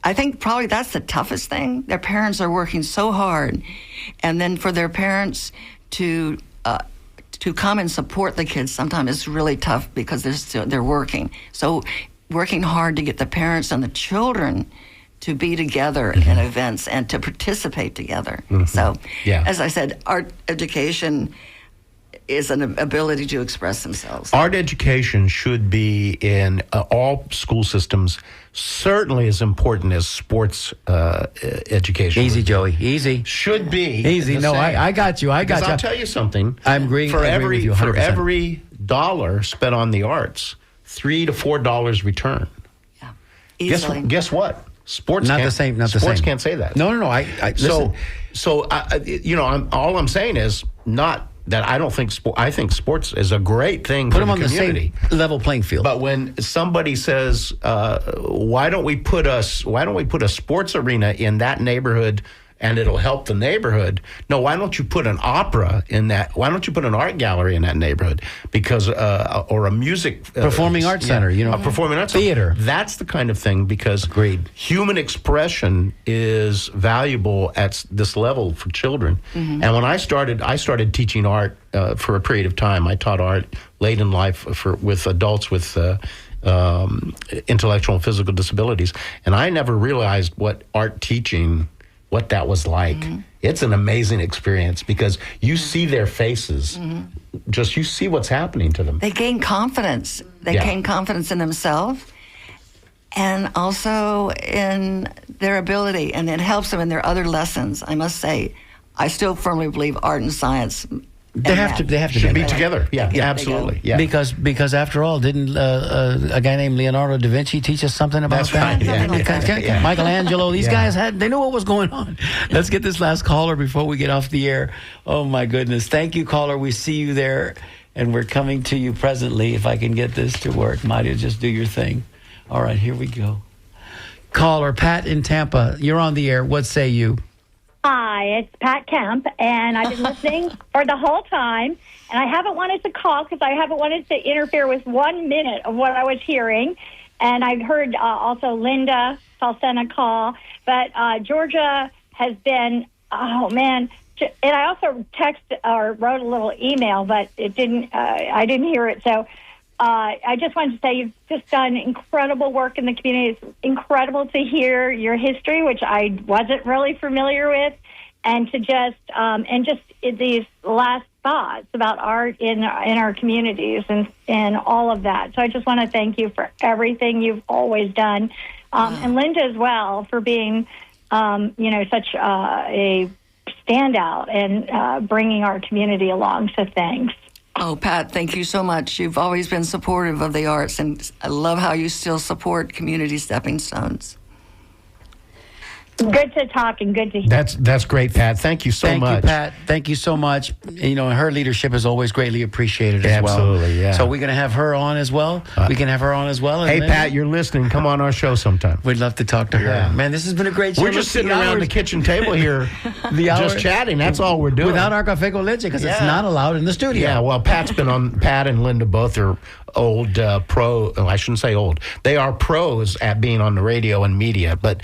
S3: think probably that's the toughest thing. Their parents are working so hard, and then for their parents to come and support the kids sometimes is really tough because they're working. So working hard to get the parents and the children to be together in events and to participate together. So, as I said, art education is an ability to express themselves.
S2: Art education should be in all school systems, certainly as important as sports education.
S1: Easy, Joey. Easy.
S2: Should be.
S1: Easy. No, I got you.
S2: Because I'll tell you something.
S1: I'm agreeing with you 100%.
S2: For every dollar spent on the arts, $3 to $4 return.
S3: Yeah. Easily.
S2: Guess what? Sports
S1: not
S2: can't,
S1: the same. Not the
S2: sports
S1: same.
S2: can't say that.
S1: No. Listen.
S2: All I'm saying is not that I don't think I think sports is a great thing
S1: Put
S2: for
S1: them
S2: the
S1: on
S2: community.
S1: the same level playing field.
S2: But when somebody says, "Why don't we put a sports arena in that neighborhood?" and it'll help the neighborhood. No, why don't you put an opera in that? Why don't you put an art gallery in that neighborhood? Because or a music
S1: performing arts center,
S2: a performing arts
S1: theater.
S2: That's the kind of thing because
S1: Agreed.
S2: Human expression is valuable at this level for children. And when I started teaching art for a period of time. I taught art late in life with adults with intellectual and physical disabilities, and I never realized what art teaching. What that was like. It's an amazing experience because you see their faces. Just you see what's happening to them.
S3: They gain confidence. They gain confidence in themselves. and also in their ability, and it helps them in their other lessons. I must say, I still firmly believe art and science.
S1: They have to
S2: Should be
S1: in there.
S2: together. Yeah,
S3: Yeah,
S2: absolutely. Yeah.
S1: Because after all, didn't a guy named Leonardo da Vinci teach us something about
S2: That's
S1: that?
S2: right, yeah.
S3: Something like that.
S1: Yeah. Michelangelo, these
S2: Yeah.
S1: guys they knew what was going on. Let's get this last caller before we get off the air. Oh my goodness. Thank you, caller. We see you there, and we're coming to you presently. If I can get this to work. Mario, just do your thing. All right, here we go. Caller, Pat in Tampa, you're on the air. What say you?
S6: Hi, it's Pat Kemp, and I've been listening for the whole time, and I haven't wanted to call because I haven't wanted to interfere with 1 minute of what I was hearing. And I've heard also Linda Falsena call, but Georgia has been, oh man. And I also texted or wrote a little email, but it didn't. I didn't hear it. So I just wanted to say you've just done incredible work in the community. It's incredible to hear your history, which I wasn't really familiar with, and to just these last thoughts about art in our communities and all of that. So I just want to thank you for everything you've always done, and Linda as well for being, such a standout and bringing our community along. So thanks.
S3: Oh, Pat, thank you so much. You've always been supportive of the arts, and I love how you still support Community Stepping Stones.
S6: Good to talk and good to hear.
S2: That's great, Pat. Thank you so much.
S1: Thank you, Pat. Thank you so much. You know, her leadership is always greatly appreciated as well.
S2: Absolutely, yeah.
S1: So we're going to have her on as well. We can have her on as well. and
S2: Hey,
S1: then
S2: Pat, you're listening. Come on our show sometime.
S1: We'd love to talk to her.
S2: Yeah.
S1: Man, this has been a great show.
S2: We're just sitting around the kitchen table here, just chatting. That's all we're doing.
S1: Without our café con leche, because it's
S2: Yeah.
S1: not allowed in the studio.
S2: Yeah, well, Pat and Linda both are old pro. I shouldn't say old. They are pros at being on the radio and media. But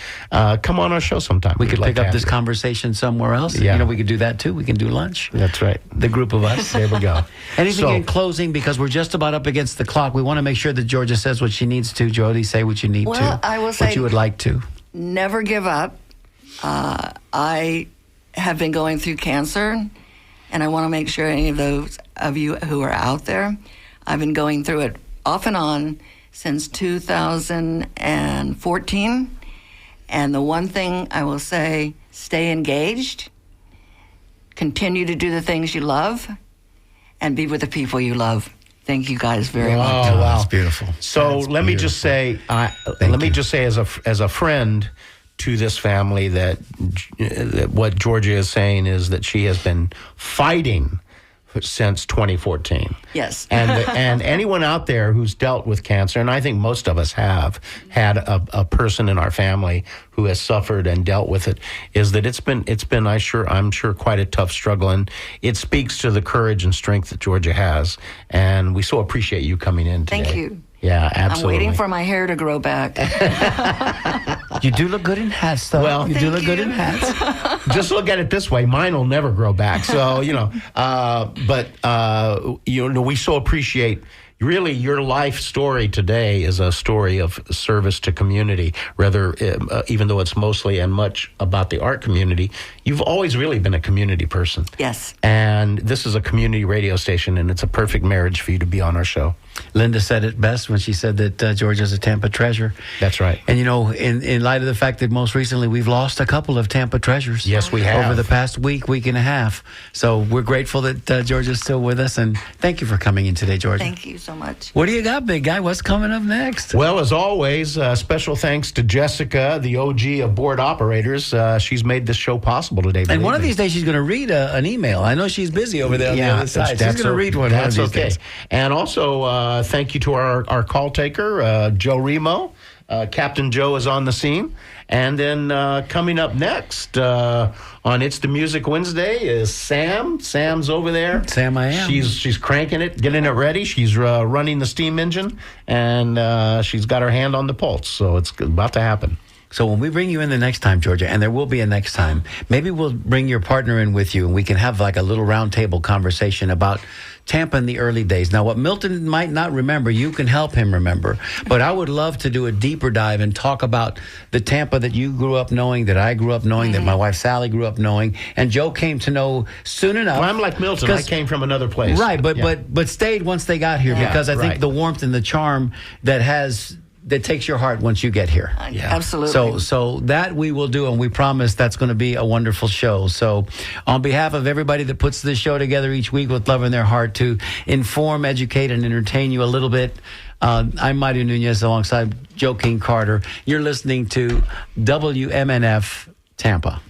S2: come on our show sometime.
S1: We could
S2: We'd like
S1: pick up
S2: to
S1: this
S2: have you.
S1: conversation somewhere else.
S2: Yeah.
S1: You know, we could do that too. We can do lunch.
S2: That's right.
S1: The group of us.
S2: There we go.
S1: Anything
S2: So-
S1: in closing, because we're just about up against the clock. We want to make sure that Georgia says what she needs to. Jody, say what you need to.
S3: Well, I will
S1: what
S3: say-
S1: you would like to.
S3: Never give up. I have been going through cancer, and I want to make sure any of those of you who are out there, I've been going through it off and on since 2014. And the one thing I will say, stay engaged, continue to do the things you love, and be with the people you love. Thank you guys very much.
S2: Oh, wow.
S1: That's beautiful.
S2: So
S1: That's
S2: let me just say, as a friend to this family that what Georgia is saying is that she has been fighting since 2014.
S3: Yes.
S2: And anyone out there who's dealt with cancer, and I think most of us have had a person in our family who has suffered and dealt with it, is that it's been I'm sure quite a tough struggle, and it speaks to the courage and strength that Georgia has, and we so appreciate you coming in today.
S3: Thank you.
S2: Yeah, absolutely.
S3: I'm waiting for my hair to grow back.
S1: You do look good in hats, though.
S2: Well,
S1: you do
S3: thank
S1: look good
S3: you.
S1: in hats.
S2: Just look at it this way: mine will never grow back. So we so appreciate. Really, your life story today is a story of service to community. Rather, even though it's mostly and much about the art community, you've always really been a community person.
S3: Yes.
S2: And this is a community radio station, and it's a perfect marriage for you to be on our show.
S1: Linda said it best when she said that Georgia's a Tampa treasure.
S2: That's right.
S1: And, you know, in light of the fact that most recently we've lost a couple of Tampa treasures.
S2: Yes, we have.
S1: Over the past week and a half. So we're grateful that Georgia's still with us. And thank you for coming in today, Georgia.
S3: Thank you so much.
S1: What do you got, big guy? What's coming up next?
S2: Well, as always, special thanks to Jessica, the OG of board operators. She's made this show possible today.
S1: And
S2: believe
S1: one of
S2: me.
S1: these days she's going to read an email. I know she's busy over there on the other side. She's going to read one.
S2: That's
S1: one of these
S2: okay.
S1: days.
S2: And also, thank you to our call taker, Joe Remo. Captain Joe is on the scene. And then coming up next on It's the Music Wednesday is Sam. Sam's over there.
S1: Sam, I am.
S2: She's cranking it, getting it ready. She's running the steam engine, and she's got her hand on the pulse. So it's about to happen.
S1: So when we bring you in the next time, Georgia, and there will be a next time, maybe we'll bring your partner in with you and we can have like a little round table conversation about Tampa in the early days. Now, what Milton might not remember, you can help him remember. But I would love to do a deeper dive and talk about the Tampa that you grew up knowing, that I grew up knowing, that my wife Sally grew up knowing, and Joe came to know soon enough.
S2: Well, I'm like Milton. I came from another place.
S1: Right,
S2: Yeah.
S1: but stayed once they got here
S3: Yeah.
S1: because I think
S2: Right.
S1: the warmth and the charm that has that takes your heart once you get here.
S3: Absolutely.
S1: So that we will do, and we promise that's going to be a wonderful show. So on behalf of everybody that puts this show together each week with love in their heart to inform, educate, and entertain you a little bit, I'm Mario Nunez alongside Joe King Carter. You're listening to WMNF Tampa.